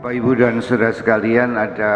Bapak, Ibu, dan saudara sekalian, ada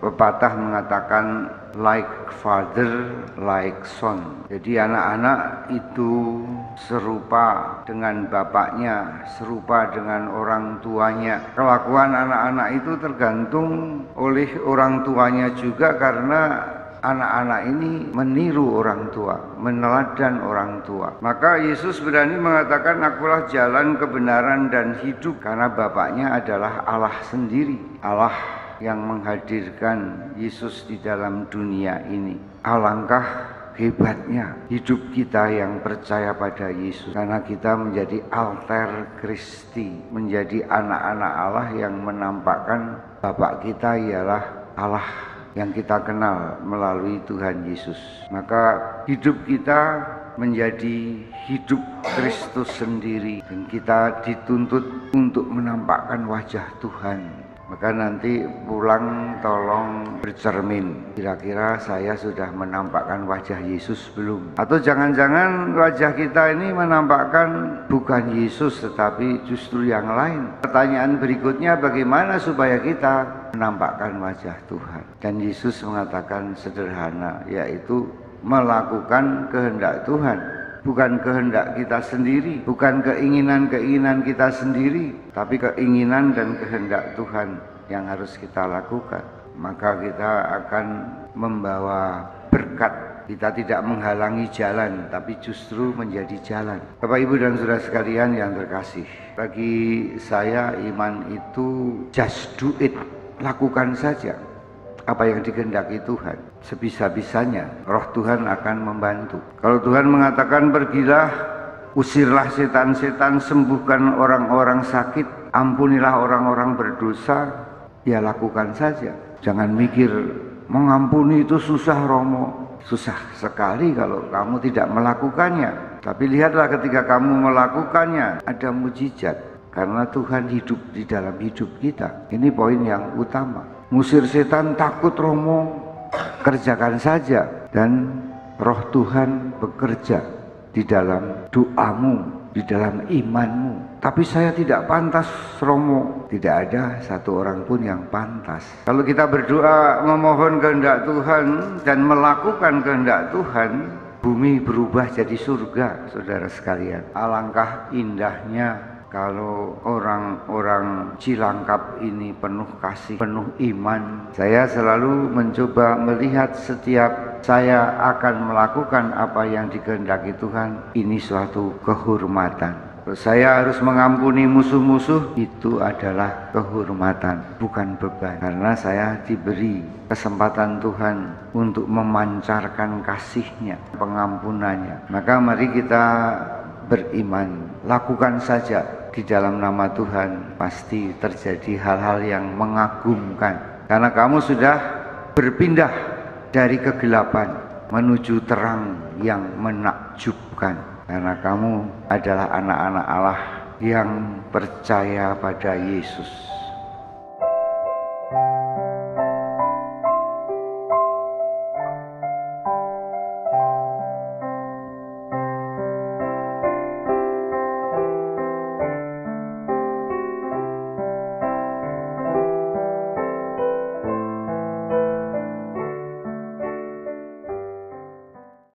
pepatah mengatakan like father, like son. Jadi anak-anak itu serupa dengan bapaknya, serupa dengan orang tuanya. Kelakuan anak-anak itu tergantung oleh orang tuanya juga, karena anak-anak ini meniru orang tua, meneladan orang tua. Maka Yesus berani mengatakan, akulah jalan, kebenaran, dan hidup. Karena Bapaknya adalah Allah sendiri, Allah yang menghadirkan Yesus di dalam dunia ini. Alangkah hebatnya hidup kita yang percaya pada Yesus, karena kita menjadi alter Christi, menjadi anak-anak Allah yang menampakkan Bapak kita ialah Allah yang kita kenal melalui Tuhan Yesus. Maka hidup kita menjadi hidup Kristus sendiri, dan kita dituntut untuk menampakkan wajah Tuhan. Maka nanti pulang tolong bercermin, kira-kira saya sudah menampakkan wajah Yesus belum? Atau jangan-jangan wajah kita ini menampakkan bukan Yesus tetapi justru yang lain. Pertanyaan berikutnya, bagaimana supaya kita menampakkan wajah Tuhan? Dan Yesus mengatakan sederhana, yaitu melakukan kehendak Tuhan. Bukan kehendak kita sendiri, bukan keinginan-keinginan kita sendiri, tapi keinginan dan kehendak Tuhan yang harus kita lakukan. Maka kita akan membawa berkat. Kita tidak menghalangi jalan, tapi justru menjadi jalan. Bapak, Ibu, dan saudara sekalian yang terkasih, bagi saya iman itu just do it, lakukan saja apa yang dikehendaki Tuhan. Sebisa-bisanya roh Tuhan akan membantu. Kalau Tuhan mengatakan pergilah, usirlah setan-setan, sembuhkan orang-orang sakit, ampunilah orang-orang berdosa, ya lakukan saja. Jangan mikir mengampuni itu susah, Romo. Susah sekali kalau kamu tidak melakukannya. Tapi lihatlah ketika kamu melakukannya, ada mujizat. Karena Tuhan hidup di dalam hidup kita. Ini poin yang utama. Musir setan takut, Romo, kerjakan saja, dan roh Tuhan bekerja di dalam doamu, di dalam imanmu. Tapi saya tidak pantas, Romo. Tidak ada satu orang pun yang pantas. Kalau kita berdoa memohon kehendak Tuhan dan melakukan kehendak Tuhan, bumi berubah jadi surga, saudara sekalian. Alangkah indahnya kalau orang-orang Cilangkap ini penuh kasih, penuh iman. Saya selalu mencoba melihat setiap saya akan melakukan apa yang dikehendaki Tuhan, ini suatu kehormatan. Saya harus mengampuni musuh-musuh, itu adalah kehormatan, bukan beban. Karena saya diberi kesempatan Tuhan untuk memancarkan kasih-Nya, pengampunannya. Maka mari kita beriman, lakukan saja. Di dalam nama Tuhan pasti terjadi hal-hal yang mengagumkan, karena kamu sudah berpindah dari kegelapan menuju terang yang menakjubkan, karena kamu adalah anak-anak Allah yang percaya pada Yesus.